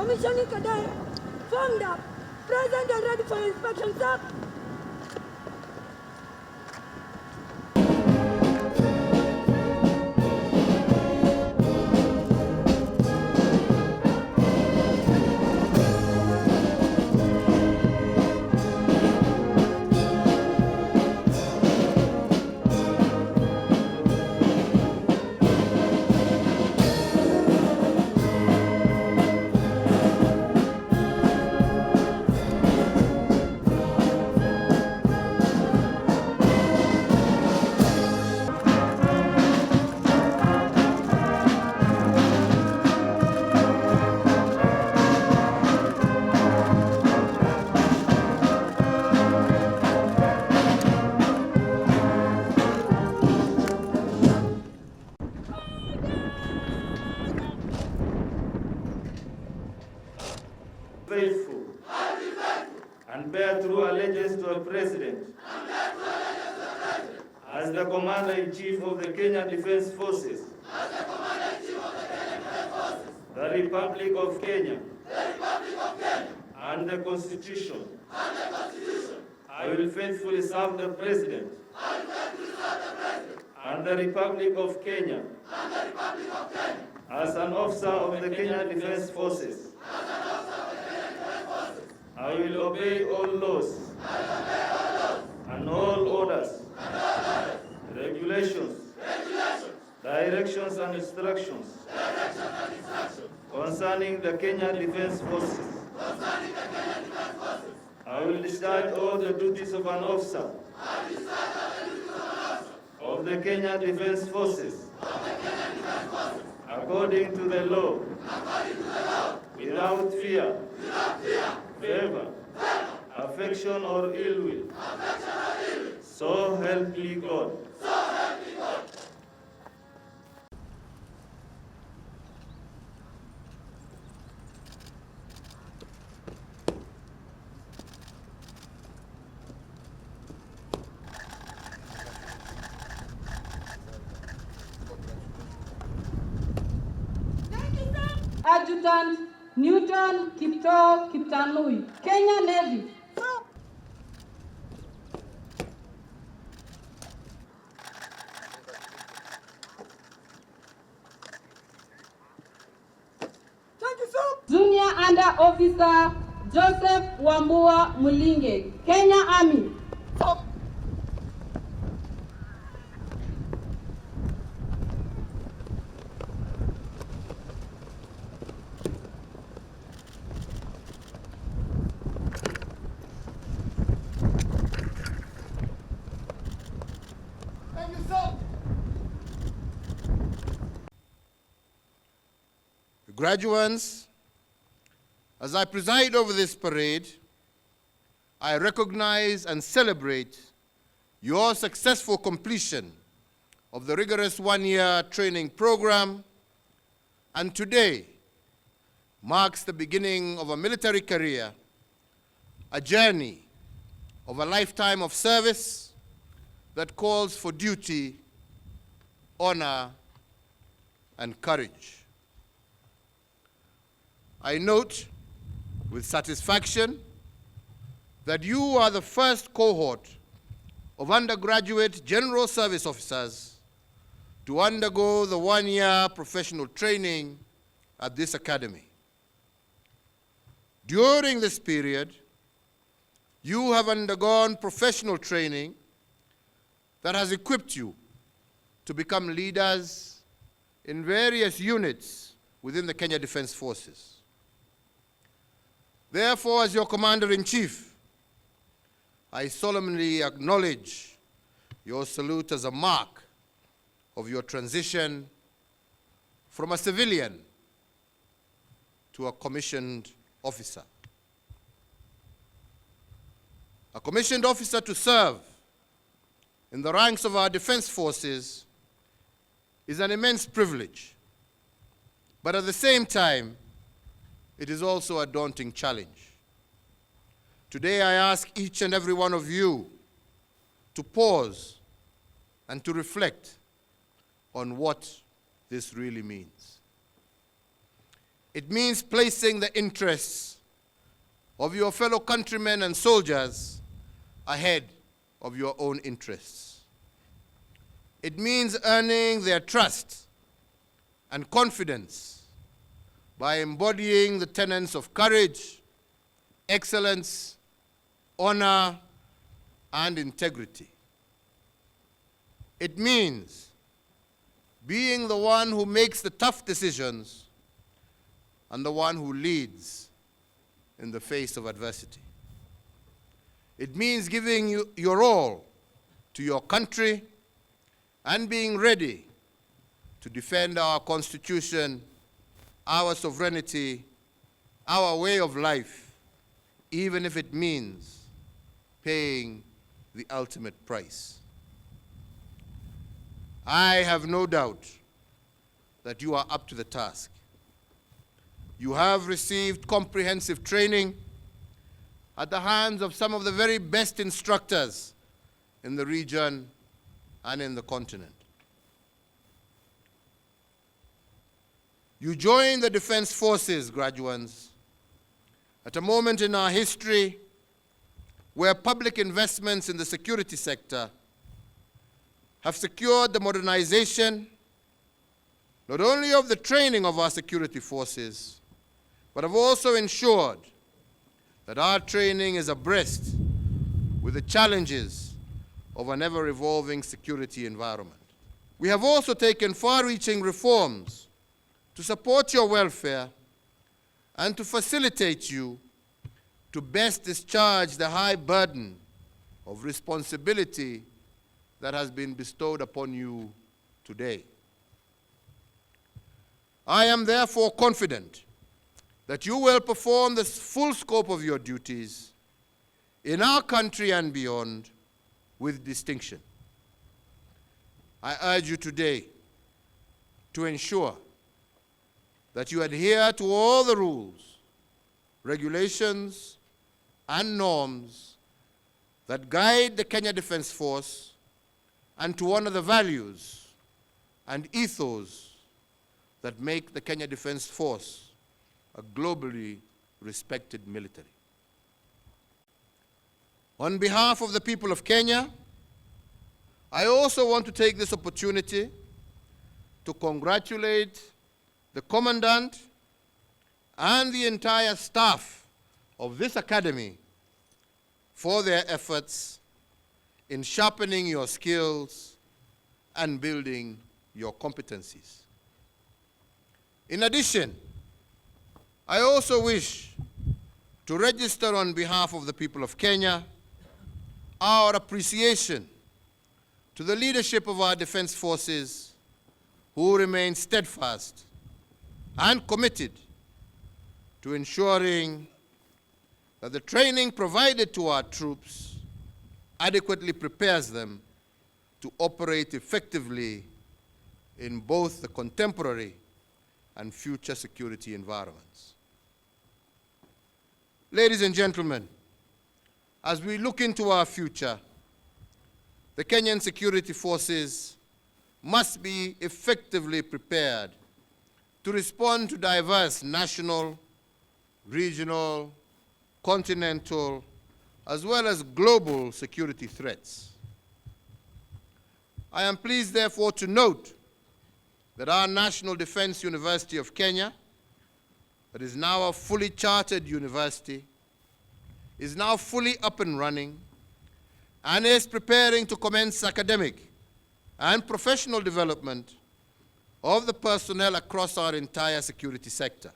commissioning cadet, formed up, present and ready for inspection, sir. Faithful. And bear true allegiance to a president. As the Commander-in-Chief of the Kenya Defense Forces. The Republic of Kenya. And the Constitution. I will faithfully serve the President. And the Republic of Kenya. As an officer of the Kenya Defense Forces. I will obey all laws and all orders, regulations, directions and instructions concerning the Kenya Defense Forces. I will discharge all the duties of an officer of the Kenya Defense Forces according to the law, without fear, favor, affection or ill will. So help me God. Adjutant Newton Kipto Kiptanui, Kenya Navy. Thank you, sir. Junior Under Officer Joseph Wambua Mulinge, Kenya Army. Graduates, as I preside over this parade, I recognize and celebrate your successful completion of the rigorous one-year training program, and today marks the beginning of a military career, a journey of a lifetime of service that calls for duty, honor, and courage. I note with satisfaction that you are the first cohort of undergraduate general service officers to undergo the one-year professional training at this academy. During this period, you have undergone professional training that has equipped you to become leaders in various units within the Kenya Defense Forces. Therefore, as your Commander-in-Chief, I solemnly acknowledge your salute as a mark of your transition from a civilian to a commissioned officer. A commissioned officer to serve in the ranks of our defense forces is an immense privilege, but at the same time, it is also a daunting challenge. Today I ask each and every one of you to pause and to reflect on what this really means. It means placing the interests of your fellow countrymen and soldiers ahead of your own interests. It means earning their trust and confidence by embodying the tenets of courage, excellence, honor, and integrity. It means being the one who makes the tough decisions and the one who leads in the face of adversity. It means giving your all to your country and being ready to defend our Constitution, our sovereignty, our way of life, even if it means paying the ultimate price. I have no doubt that you are up to the task. You have received comprehensive training at the hands of some of the very best instructors in the region and in the continent. You join the Defense Forces, graduates, at a moment in our history where public investments in the security sector have secured the modernization not only of the training of our security forces, but have also ensured that our training is abreast with the challenges of an ever-evolving security environment. We have also taken far-reaching reforms to support your welfare and to facilitate you to best discharge the high burden of responsibility that has been bestowed upon you today. I am therefore confident that you will perform the full scope of your duties in our country and beyond with distinction. I urge you today to ensure that you adhere to all the rules, regulations, and norms that guide the Kenya Defense Force and to honor the values and ethos that make the Kenya Defense Force a globally respected military. On behalf of the people of Kenya, I also want to take this opportunity to congratulate the commandant and the entire staff of this academy for their efforts in sharpening your skills and building your competencies. In addition, I also wish to register on behalf of the people of Kenya our appreciation to the leadership of our defense forces who remain steadfast and committed to ensuring that the training provided to our troops adequately prepares them to operate effectively in both the contemporary and future security environments. Ladies and gentlemen, as we look into our future, the Kenyan security forces must be effectively prepared to respond to diverse national, regional, continental, as well as global security threats. I am pleased, therefore, to note that our National Defense University of Kenya, that is now a fully chartered university, is now fully up and running and is preparing to commence academic and professional development of the personnel across our entire security sector.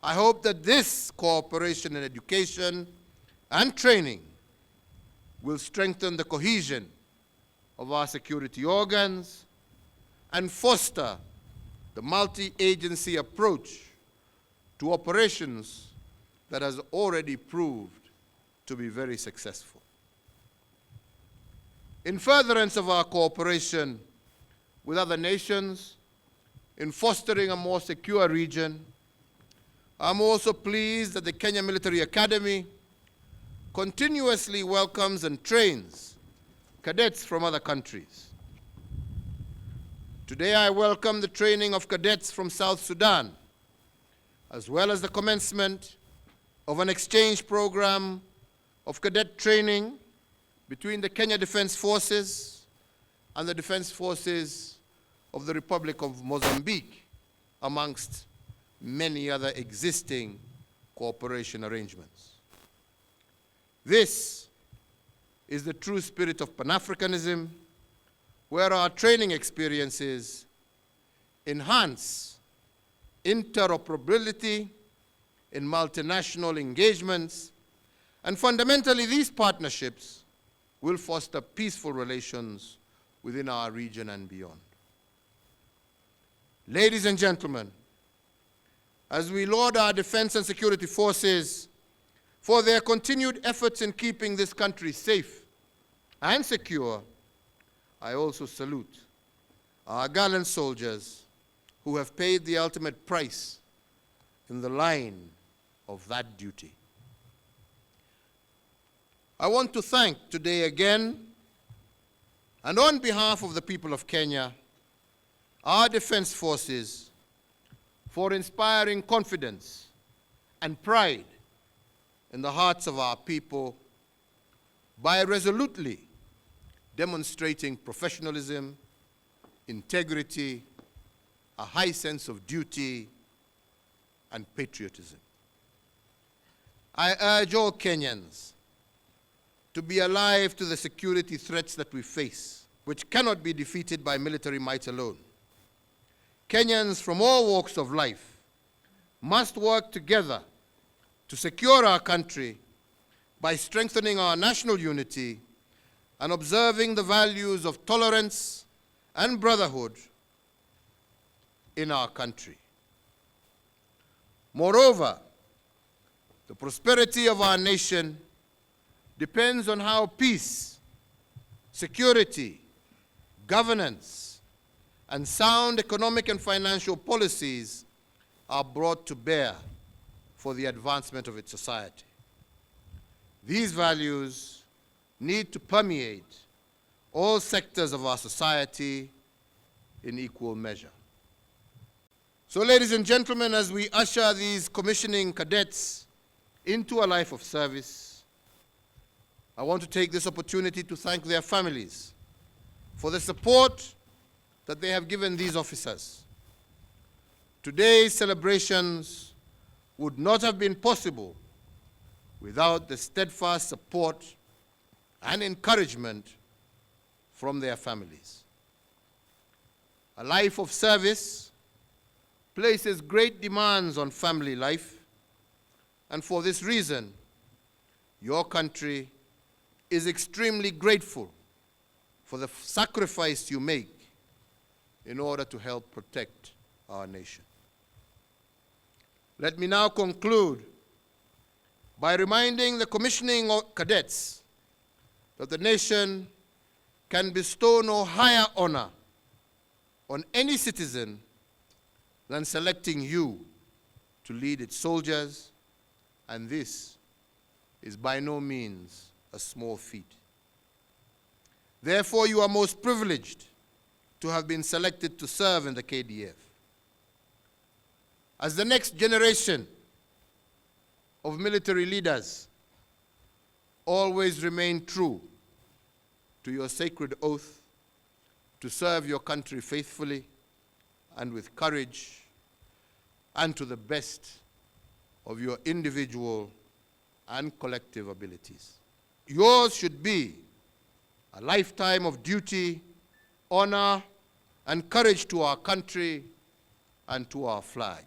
I hope that this cooperation in education and training will strengthen the cohesion of our security organs and foster the multi-agency approach to operations that has already proved to be very successful. In furtherance of our cooperation with other nations in fostering a more secure region, I'm also pleased that the Kenya Military Academy continuously welcomes and trains cadets from other countries. Today I welcome the training of cadets from South Sudan, as well as the commencement of an exchange program of cadet training between the Kenya Defense Forces and the Defense Forces of the Republic of Mozambique, amongst many other existing cooperation arrangements. This is the true spirit of Pan-Africanism, where our training experiences enhance interoperability in multinational engagements, and fundamentally these partnerships will foster peaceful relations within our region and beyond. Ladies and gentlemen, as we laud our defense and security forces for their continued efforts in keeping this country safe and secure, I also salute our gallant soldiers who have paid the ultimate price in the line of that duty. I want to thank today again, and on behalf of the people of Kenya, our defense forces for inspiring confidence and pride in the hearts of our people by resolutely demonstrating professionalism, integrity, a high sense of duty, and patriotism. I urge all Kenyans to be alive to the security threats that we face, which cannot be defeated by military might alone. Kenyans from all walks of life must work together to secure our country by strengthening our national unity and observing the values of tolerance and brotherhood in our country. Moreover, the prosperity of our nation depends on how peace, security, governance, and sound economic and financial policies are brought to bear for the advancement of its society. These values need to permeate all sectors of our society in equal measure. So, ladies and gentlemen, as we usher these commissioning cadets into a life of service, I want to take this opportunity to thank their families for the support that they have given these officers. Today's celebrations would not have been possible without the steadfast support and encouragement from their families. A life of service places great demands on family life, and for this reason, your country is extremely grateful for the sacrifice you make in order to help protect our nation. Let me now conclude by reminding the commissioning cadets that the nation can bestow no higher honor on any citizen than selecting you to lead its soldiers, and this is by no means a small feat. Therefore, you are most privileged to have been selected to serve in the KDF. As the next generation of military leaders, always remain true to your sacred oath to serve your country faithfully and with courage and to the best of your individual and collective abilities. Yours should be a lifetime of duty, honor, and courage to our country and to our flag.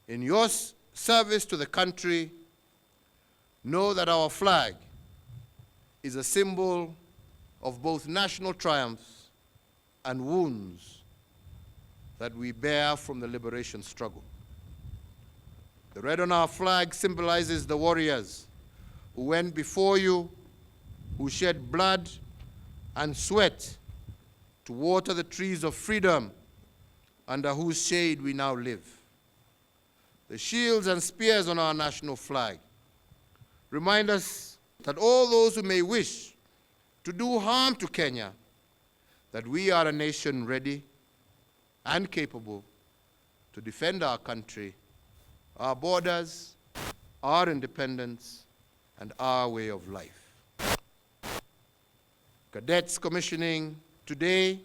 In your service to the country, know that our flag is a symbol of both national triumphs and wounds that we bear from the liberation struggle. The red on our flag symbolizes the warriors who went before you, who shed blood and sweat to water the trees of freedom under whose shade we now live. The shields and spears on our national flag remind us that all those who may wish to do harm to Kenya, that we are a nation ready and capable to defend our country, our borders, our independence, and our way of life. Cadets commissioning today,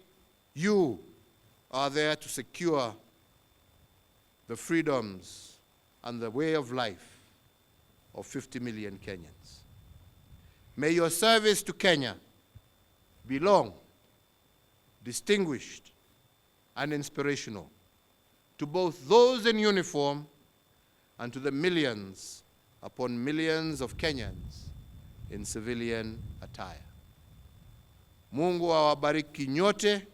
you are there to secure the freedoms and the way of life of 50 million Kenyans. May your service to Kenya be long, distinguished, and inspirational to both those in uniform and to the millions upon millions of Kenyans in civilian attire. Mungu awabariki nyote.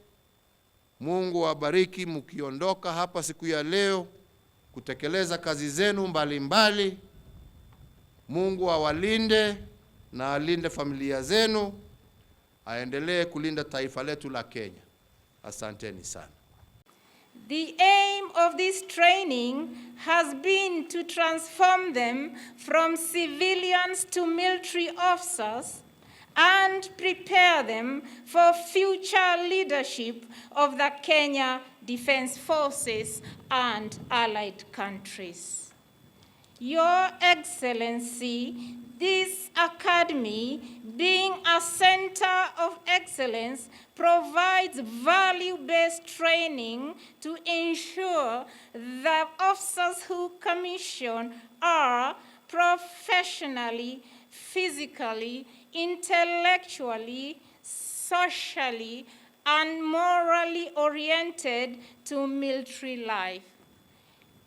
Mungu awabariki mkiondoka hapa siku ya leo kutekeleza kazi zenu mbalimbali. Mungu awalinde na alinde familia zenu. Aendelee kulinda taifa letu la Kenya. Asanteni sana. The aim of this training has been to transform them from civilians to military officers and prepare them for future leadership of the Kenya Defense Forces and allied countries. Your Excellency, this academy, being a center of excellence, provides value-based training to ensure that officers who commission are professionally, physically, intellectually, socially, and morally oriented to military life.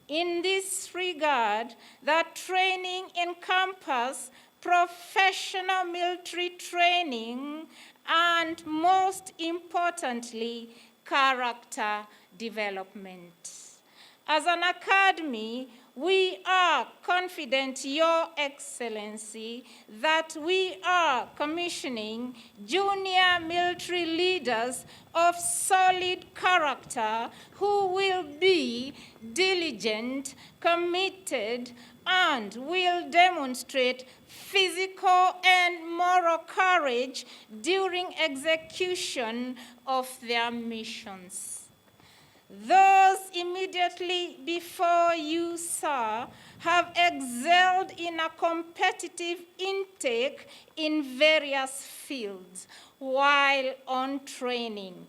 In this regard, the training encompasses professional military training and, most importantly, character development. As an academy, we are confident, Your Excellency, that we are commissioning junior military leaders of solid character who will be diligent, committed, and will demonstrate physical and moral courage during execution of their missions. Those immediately before you, sir, have excelled in a competitive intake in various fields while on training.